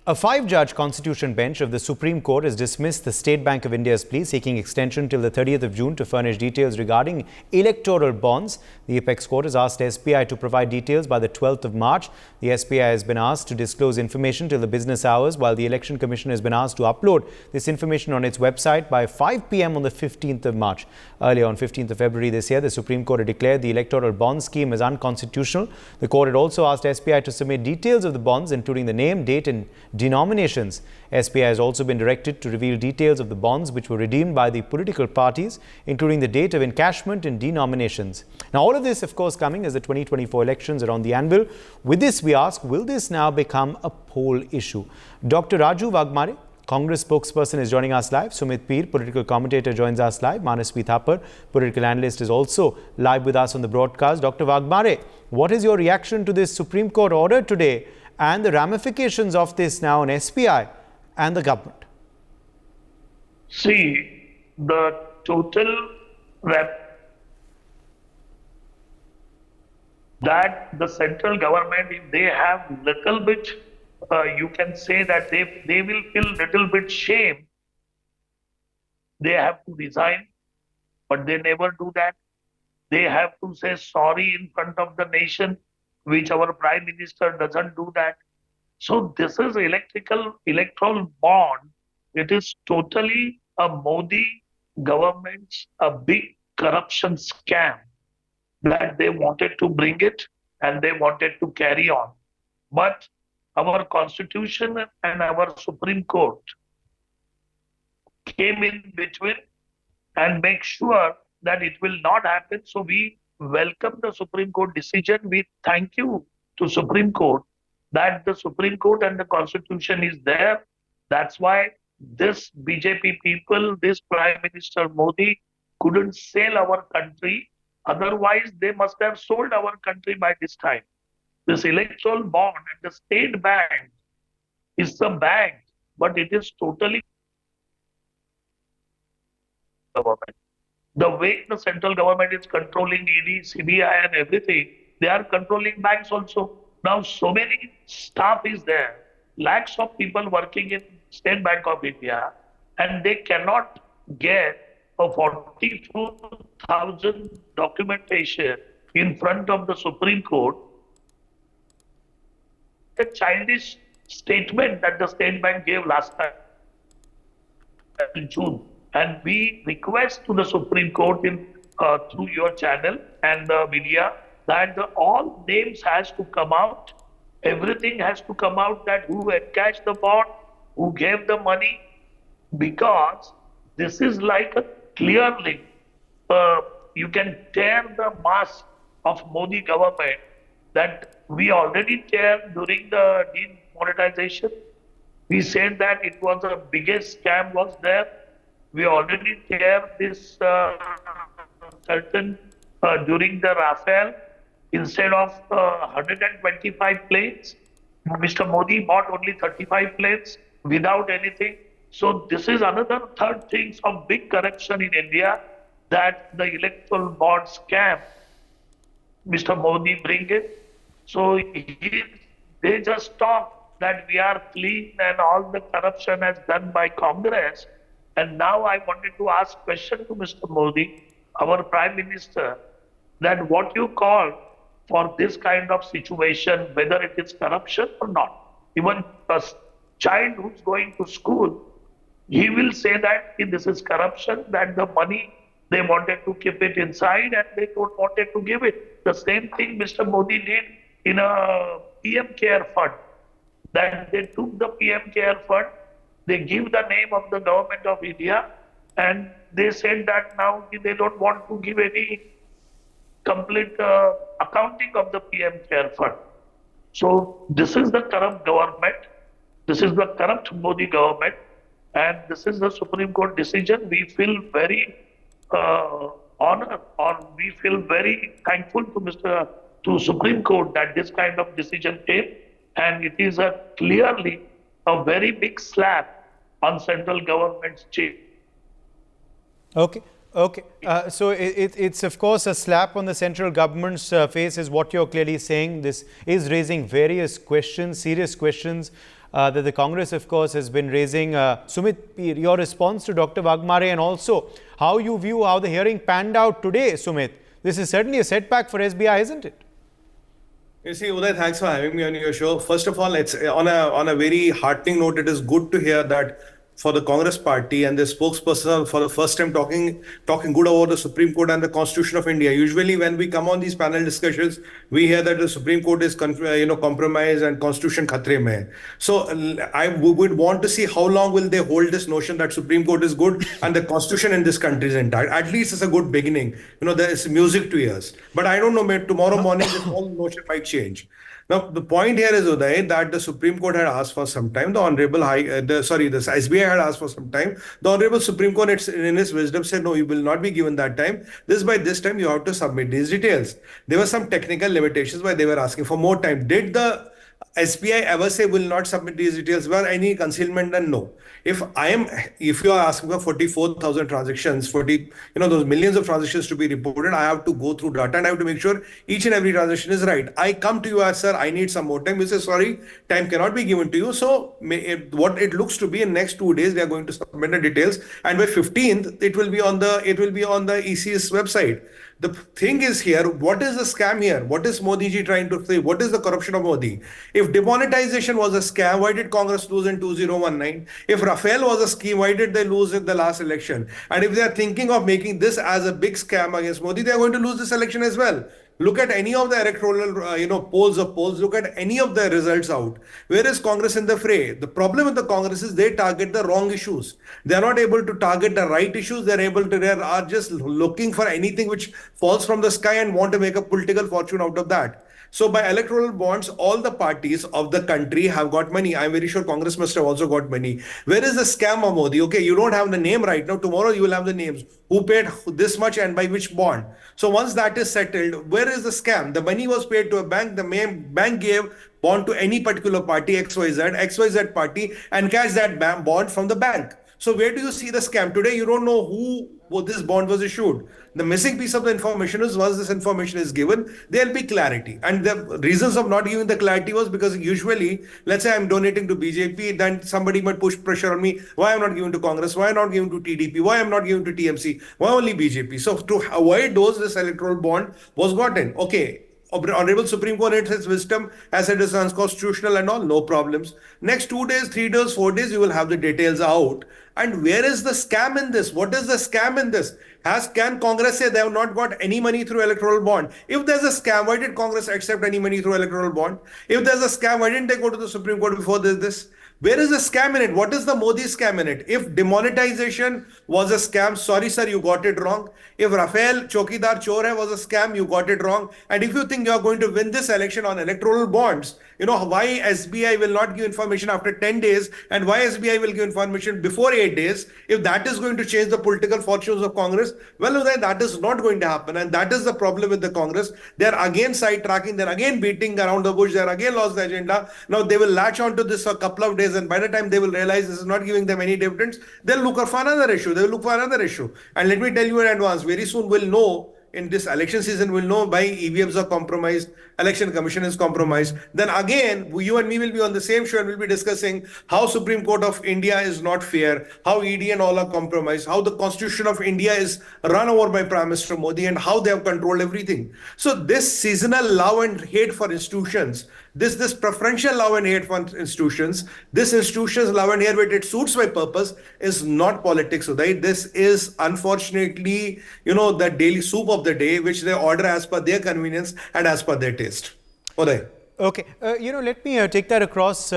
A five-judge constitution bench of the Supreme Court has dismissed the State Bank of India's plea seeking extension till the 30th of June to furnish details regarding electoral bonds. The apex court has asked SBI to provide details by the 12th of March. The SBI has been asked to disclose information till the business hours, while the Election Commission has been asked to upload this information on its website by 5 p.m. on the 15th of March. Earlier on 15th of February this year, the Supreme Court had declared the electoral bond scheme as unconstitutional. The court had also asked SBI to submit details of the bonds, including the name, date and denominations. SBI has also been directed to reveal details of the bonds which were redeemed by the political parties, including the date of encashment and denominations. Now, all of this, of course, coming as the 2024 elections are on the anvil. With this, we ask, will this now become a poll issue? Dr. Raju Wagmare, Congress spokesperson, is joining us live. Sumit Peer, political commentator, joins us live. Manasvi Thapar, political analyst, is also live with us on the broadcast. Dr. Wagmare, what is your reaction to this Supreme Court order today and the ramifications of this now on SBI and the government? See, the total that the central government, if they have little bit, you can say that they will feel little bit shame. They have to resign, but they never do that. They have to say sorry in front of the nation, which our Prime Minister doesn't do that. So this is electoral bond. It is totally a Modi government's a big corruption scam that they wanted to bring it and they wanted to carry on. But our Constitution and our Supreme Court came in between and make sure that it will not happen. So we welcome the Supreme Court decision. We thank you to Supreme Court that the Supreme Court and the Constitution is there. That's why this BJP people, this Prime Minister Modi couldn't sell our country. Otherwise, they must have sold our country by this time. This electoral bond and the State Bank is the bank, but it is totally government. The way the central government is controlling ED, CBI and everything, they are controlling banks also. Now, so many staff is there, lakhs of people working in State Bank of India, and they cannot get a 42,000 documentation in front of the Supreme Court. The childish statement that the State Bank gave last time in June. And we request to the Supreme Court in through your channel and the media that all names has to come out. Everything has to come out, that who encashed the bond, who gave the money, because this is like a clear link. You can tear the mask of Modi government that we already tear during the demonetization. We said that it was the biggest scam was there. We already tear this certain during the Rafale. Instead of 125 planes, Mr. Modi bought only 35 planes without anything. So this is another third thing of big corruption in India, that the electoral bond scam Mr. Modi bring it. So they just talk that we are clean and all the corruption has done by Congress. And now I wanted to ask question to Mr. Modi, our Prime Minister, that what you call for this kind of situation, whether it is corruption or not. Even a child who's going to school, he will say that this is corruption, that the money they wanted to keep it inside and they don't wanted to give it. The same thing Mr. Modi did in a PM Care Fund, that they took the PM Care Fund, they give the name of the government of India, and they said that now they don't want to give any complete accounting of the PM Care Fund. So this is the corrupt government, this is the corrupt Modi government, and this is the Supreme Court decision. We feel very honored, or we feel very thankful to Supreme Court that this kind of decision came, and it is clearly a very big slap on central government's cheek. Okay. So it's of course a slap on the central government's face, is what you're clearly saying. This is raising various questions, serious questions that the Congress, of course, has been raising. Sumit, your response to Dr. Wagmare, and also how you view how the hearing panned out today, Sumit. This is certainly a setback for SBI, isn't it? You see, Uday, thanks for having me on your show. First of all, it's on a very heartening note. It is good to hear that for the Congress party and the spokesperson for the first time talking good about the Supreme Court and the Constitution of India. Usually, when we come on these panel discussions, we hear that the Supreme Court is compromised and Constitution khatre mein hai. So I would want to see how long will they hold this notion that Supreme Court is good and the Constitution in this country is intact. At least it's a good beginning. There is music to ears. But I don't know, maybe tomorrow morning this whole notion might change. Now, the point here is, Uday, that the Supreme Court had asked for some time. The SBI had asked for some time. The Honorable Supreme Court, in its wisdom, said, no, you will not be given that time. By this time, you have to submit these details. There were some technical limitations why they were asking for more time. Did the SBI ever say will not submit these details? Were any concealment? And no. If you are asking for 44,000 transactions, those millions of transactions to be reported, I have to go through data and I have to make sure each and every transaction is right. I come to you as, sir, I need some more time. You say, sorry, time cannot be given to you. So what it looks to be in next 2 days, they are going to submit the details, and by 15th, it will be on the EC's website. The thing is here, what is the scam here? What is Modi ji trying to say? What is the corruption of Modi? If demonetization was a scam, why did Congress lose in 2019? If Rafale was a scheme, why did they lose in the last election? And if they are thinking of making this as a big scam against Modi, they are going to lose this election as well. Look at any of the electoral, polls. Look at any of the results out. Where is Congress in the fray? The problem with the Congress is they target the wrong issues. They are not able to target the right issues. They are just looking for anything which falls from the sky and want to make a political fortune out of that. So by electoral bonds, all the parties of the country have got money. I'm very sure Congress must have also got money. Where is the scam of Modi? Okay, you don't have the name right now. Tomorrow you will have the names. Who paid this much and by which bond? So once that is settled, where is the scam? The money was paid to a bank. The bank gave bond to any particular party, XYZ party, and cashed that bond from the bank. So where do you see the scam? Today, you don't know who this bond was issued. The missing piece of the information is, once this information is given, there'll be clarity. And the reasons of not giving the clarity was because usually, let's say I'm donating to BJP, then somebody might push pressure on me. Why I'm not giving to Congress? Why I'm not giving to TDP? Why I'm not giving to TMC? Why only BJP? So to avoid those, this electoral bond was gotten. Okay. Honorable Supreme Court in its wisdom has said it's unconstitutional and all, no problems. Next 2 days, 3 days, 4 days, you will have the details out. And where is the scam in this? What is the scam in this? Can Congress say they have not got any money through electoral bond? If there's a scam, why did Congress accept any money through electoral bond? If there's a scam, why didn't they go to the Supreme Court before this? Where is the scam in it? What is the Modi scam in it? If demonetization was a scam, sorry sir, you got it wrong. If Rafale Chokidar Chor hai was a scam, you got it wrong. And if you think you are going to win this election on electoral bonds, why SBI will not give information after 10 days and why SBI will give information before 8 days, if that is going to change the political fortunes of Congress, well, then that is not going to happen. And that is the problem with the Congress. They are again sidetracking, they're again beating around the bush, they're again lost the agenda. Now they will latch onto this a couple of days, and by the time they will realize this is not giving them any dividends, they'll look for another issue. And let me tell you in advance, very soon we'll know, in this election season, we'll know why EVMs are compromised, election commission is compromised. Then again, you and me will be on the same show and we'll be discussing how Supreme Court of India is not fair, how ED and all are compromised, how the Constitution of India is run over by Prime Minister Modi, and how they have controlled everything. So this seasonal love and hate for institutions, this preferential love and hate for institutions, this institutions love and hate where it suits my purpose, is not politics, Uday. This is unfortunately, the daily soup of the day, which they order as per their convenience and as per their taste. Uday. Okay, let me take that across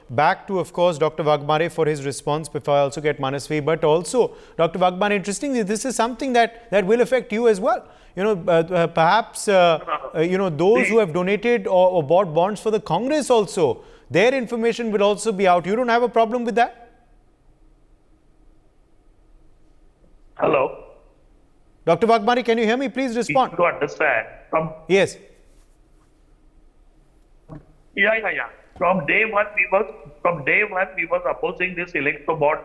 back to, of course, Dr. Wagmare for his response before I also get Manasvi. But also, Dr. Wagmare, interestingly, this is something that will affect you as well. Perhaps, those who have donated or bought bonds for the Congress also, their information will also be out. You don't have a problem with that? Hello? Dr. Wagmare, can you hear me? Please respond. To understand. Yes. Yeah. From day one, we was opposing this electro bond.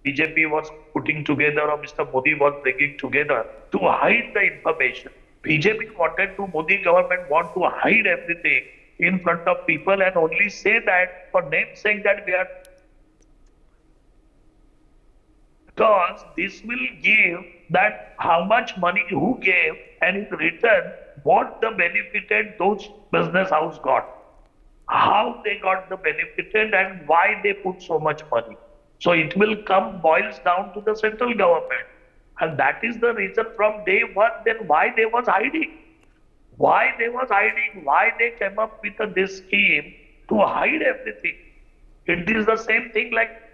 BJP was putting together, or Mr. Modi was bringing together to hide the information. BJP wanted to, Modi government want to hide everything in front of people and only say that for name's sake that we are, because this will give that how much money who gave and in return what the benefited those business house got, how they got the benefited and why they put so much money. So it will come boils down to the central government, and that is the reason from day one. Then why they was hiding? Why they was hiding? Why they came up with this scheme to hide everything? It is the same thing like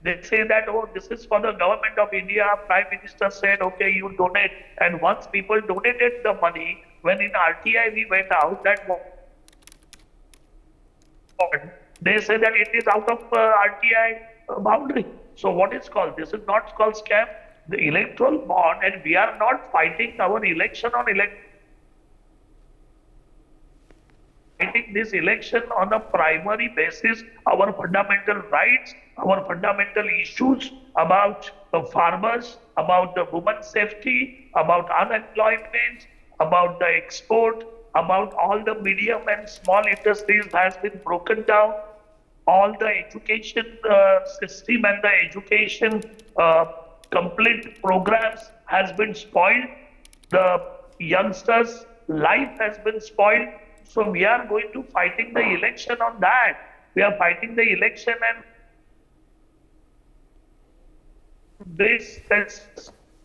they say that, oh, this is for the government of India. Prime Minister said, okay, you donate. And once people donated the money, when in RTI we went out, that they say that it is out of RTI boundary. So what is called? This is not called scam. The electoral bond, and we are not fighting our election on fighting this election on a primary basis, our fundamental rights, our fundamental issues about the farmers, about the women's safety, about unemployment, about the export, about all the medium and small industries has been broken down, all the education system and the education complete programs has been spoiled. The youngsters' life has been spoiled. So we are going to fighting the election on that. We are fighting the election and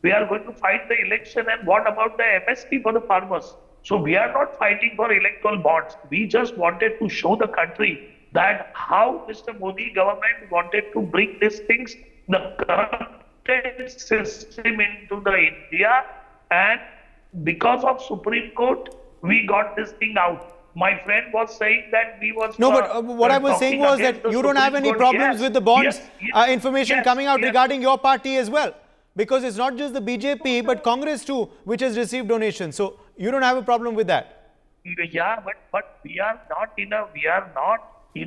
we are going to fight the election. And what about the MSP for the farmers? So we are not fighting for electoral bonds. We just wanted to show the country that how Mr. Modi government wanted to bring these things, the corrupted system into the India, and because of Supreme Court, we got this thing out. My friend was saying that we was no, but what I was saying was that you don't have any problems with the bonds information coming out regarding your party as well, because it's not just the BJP but Congress too which has received donations. So you don't have a problem with that. Yeah, but we are not in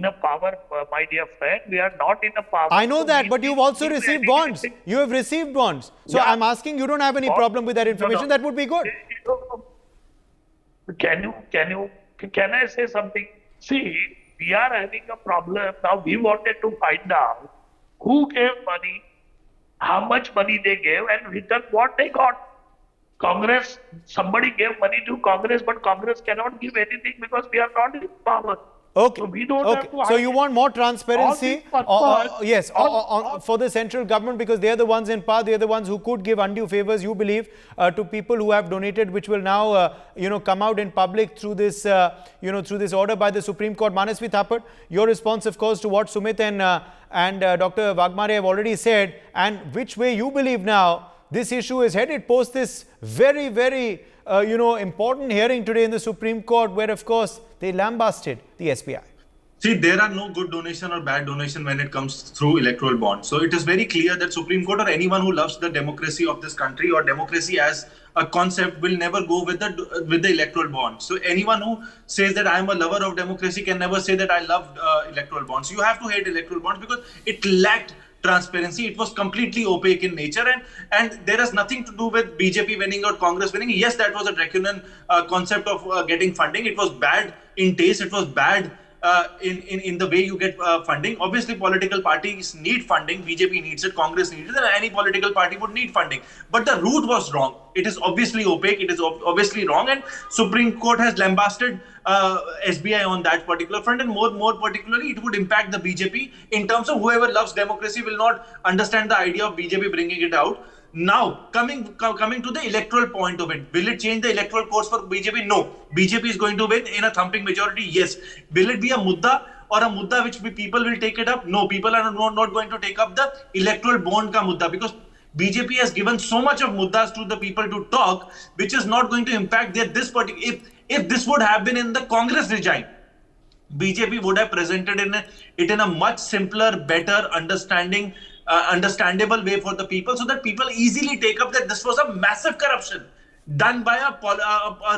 a power, my dear friend. We are not in a power. I know that, but you've also received bonds. You have received bonds. So yeah. I'm asking, you don't have any problem with that information. No. That would be good. Can I say something? See, we are having a problem. Now we wanted to find out who gave money, how much money they gave, and return what they got. Congress, somebody gave money to Congress, but Congress cannot give anything because we are not in power. Okay. So we don't have to so you want more transparency for the central government, because they are the ones in power, they are the ones who could give undue favors, you believe, to people who have donated, which will now come out in public through this through this order by the Supreme Court. Manasvi Thapar, your response of course to what Sumit and Dr. Wagmare have already said, and which way you believe now this issue is headed post this very, very important hearing today in the Supreme Court, where of course they lambasted the SBI. See, there are no good donation or bad donation when it comes through electoral bonds. So it is very clear that Supreme Court or anyone who loves the democracy of this country or democracy as a concept will never go with the electoral bond. So anyone who says that I am a lover of democracy can never say that I love electoral bonds. You have to hate electoral bonds because it lacked transparency. It was completely opaque in nature, and there has nothing to do with BJP winning or Congress winning. Yes, that was a draconian concept of getting funding. It was bad in taste. It was bad in the way you get funding. Obviously, political parties need funding. BJP needs it, Congress needs it, and any political party would need funding. But the route was wrong. It is obviously opaque. It is obviously wrong, and Supreme Court has lambasted SBI on that particular front, and more particularly, it would impact the BJP in terms of whoever loves democracy will not understand the idea of BJP bringing it out. Now, coming to the electoral point of it, will it change the electoral course for BJP? No. BJP is going to win in a thumping majority. Yes. Will it be a mudda or a mudda which people will take it up? No. People are not going to take up the electoral bond ka mudda, because BJP has given so much of muddas to the people to talk, which is not going to impact this particular. If this would have been in the Congress regime, BJP would have presented it in a much simpler, better, understandable way for the people, so that people easily take up that this was a massive corruption done by a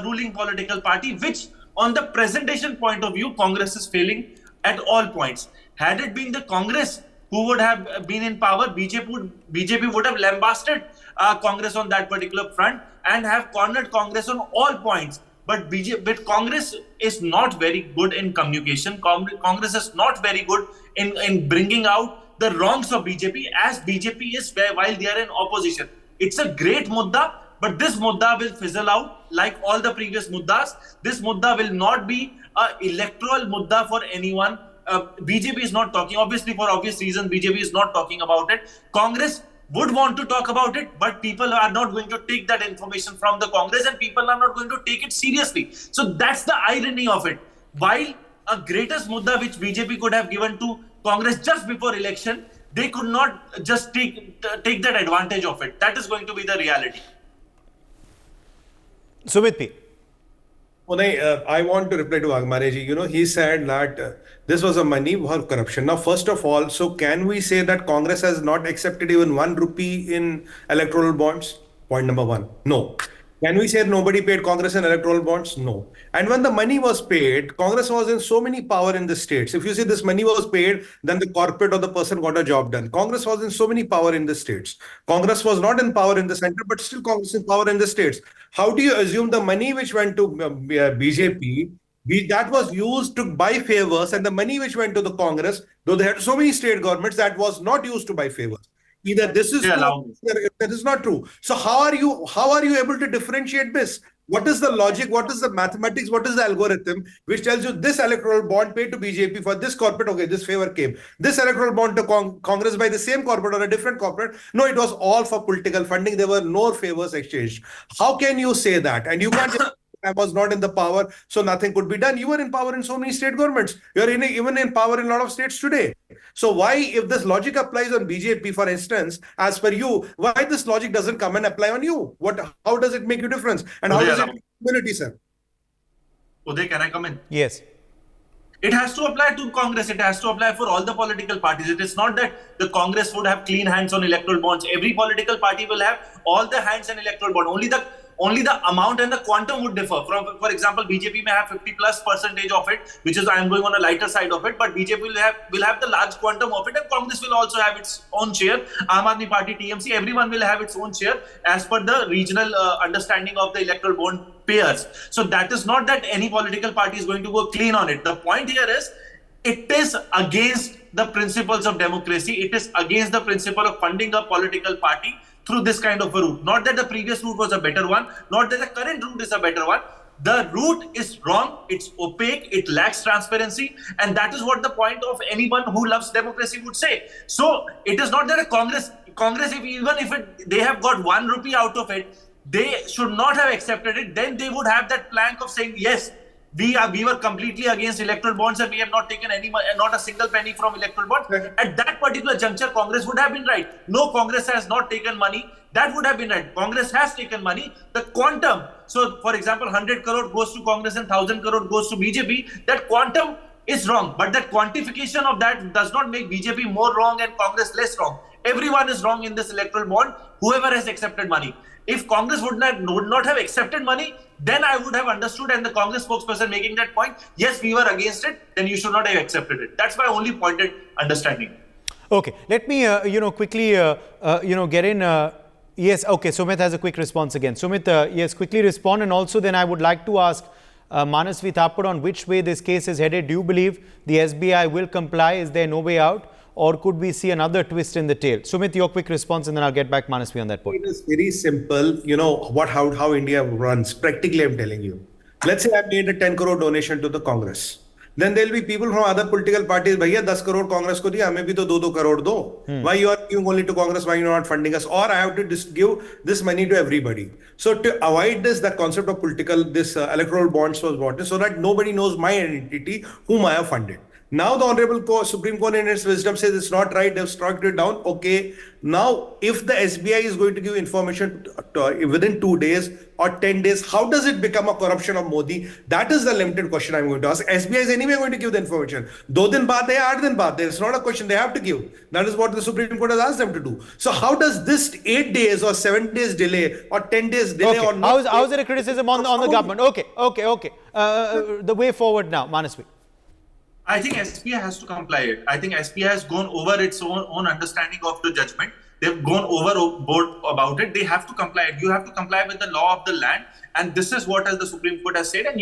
ruling political party, which on the presentation point of view, Congress is failing at all points. Had it been the Congress who would have been in power, BJP would have lambasted Congress on that particular front and have cornered Congress on all points. but Congress is not very good in communication. Congress is not very good in bringing out the wrongs of BJP, as BJP is while they are in opposition. It's a great mudda, but this mudda will fizzle out like all the previous muddas. This mudda will not be an electoral mudda for anyone. BJP is not talking, obviously for obvious reasons, BJP is not talking about it. Congress would want to talk about it, but people are not going to take that information from the Congress, and people are not going to take it seriously. So that's the irony of it. While a greatest mudda which BJP could have given to Congress just before election, they could not just take that advantage of it. That is going to be the reality. Sumit P. Uday, I want to reply to Agmareji. He said that this was a money for corruption. Now, first of all, so can we say that Congress has not accepted even 1 rupee in electoral bonds? Point number one. No. Can we say nobody paid Congress in electoral bonds? No. And when the money was paid, Congress was in so many power in the states. If you see this money was paid, then the corporate or the person got a job done. Congress was in so many power in the states. Congress was not in power in the center, but still Congress in power in the states. How do you assume the money which went to BJP, that was used to buy favors, and the money which went to the Congress, though they had so many state governments, that was not used to buy favors? Either this is true, or that is not true. So how are you able to differentiate this? What is the logic? What is the mathematics? What is the algorithm which tells you this electoral bond paid to BJP for this corporate? Okay, this favor came. This electoral bond to Congress by the same corporate or a different corporate? No, it was all for political funding. There were no favors exchanged. How can you say that? And you can't just I was not in the power, so nothing could be done. You were in power in so many state governments. You're even in power in a lot of states today. So why, if this logic applies on BJP, for instance, as per you, why this logic doesn't come and apply on you? How does it make you difference? And how does it make community, sir? Uday, can I come in? Yes. It has to apply to Congress. It has to apply for all the political parties. It is not that the Congress would have clean hands on electoral bonds. Every political party will have all the hands on electoral bond. Only the amount and the quantum would differ. For example, BJP may have 50+% of it, which is, I am going on a lighter side of it, but BJP will have the large quantum of it, and Congress will also have its own share. Aam Aadmi Party, TMC, everyone will have its own share as per the regional understanding of the electoral bond payers. So that is not that any political party is going to go clean on it. The point here is, it is against the principles of democracy. It is against the principle of funding a political party through this kind of a route. Not that the previous route was a better one, not that the current route is a better one. The route is wrong, it's opaque, it lacks transparency, and that is what the point of anyone who loves democracy would say. So it is not that a Congress, they have got 1 rupee out of it, they should not have accepted it. Then they would have that plank of saying, yes, we were completely against electoral bonds and we have not taken not a single penny from electoral bonds. At that particular juncture, Congress would have been right. No, Congress has not taken money. That would have been right. Congress has taken money. The quantum, so for example, 100 crore goes to Congress and 1,000 crore goes to BJP. That quantum is wrong. But that quantification of that does not make BJP more wrong and Congress less wrong. Everyone is wrong in this electoral bond, whoever has accepted money. If Congress would not have accepted money, then I would have understood, and the Congress spokesperson making that point, yes, we were against it, then you should not have accepted it. That's my only pointed understanding. Okay, let me, quickly, get in. Yes, okay, Sumit has a quick response again. Sumit, yes, quickly respond. And also then I would like to ask Manasvi Thapar on which way this case is headed. Do you believe the SBI will comply? Is there no way out? Or could we see another twist in the tail? Sumit, your quick response, and then I'll get back Manasvi on that point. It is very simple. How India runs. Practically, I'm telling you. Let's say I made a 10 crore donation to the Congress. Then there'll be people from other political parties. Bhaiya, 10 crore Congress ko diya, hame bhi to 2 crore do. Why you are giving only to Congress? Why you are not funding us? Or I have to give this money to everybody. So to avoid this, the concept of electoral bonds was brought in so that nobody knows my identity, whom I have funded. Now the Honorable Supreme Court in its wisdom says it's not right, they've struck it down. Okay, now if the SBI is going to give information within 2 days or 10 days, how does it become a corruption of Modi? That is the limited question I'm going to ask. SBI is anyway going to give the information. 2 din baad hai, 8 din baad hai. It's not a question they have to give. That is what the Supreme Court has asked them to do. So how does this 8 days or 7 days delay or 10 days delay or not? How is it a criticism on the government? Okay. The way forward now, Manasvi. I think SBI has to comply. I think SBI has gone over its own understanding of the judgment. They've gone overboard about it. They have to comply. You have to comply with the law of the land. And this is what the Supreme Court has said. And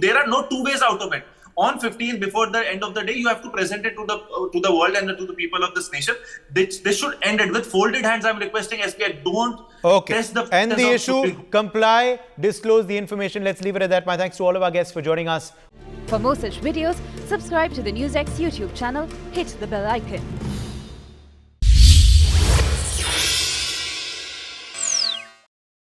there are no two ways out of it. On 15th, before the end of the day, you have to present it to the world and to the people of this nation. This should end it with folded hands. I'm requesting SBI, don't test the end the issue, Supreme. comply, disclose the information. Let's leave it at that. My thanks to all of our guests for joining us. For more such videos, subscribe to the NewsX YouTube channel, hit the bell icon.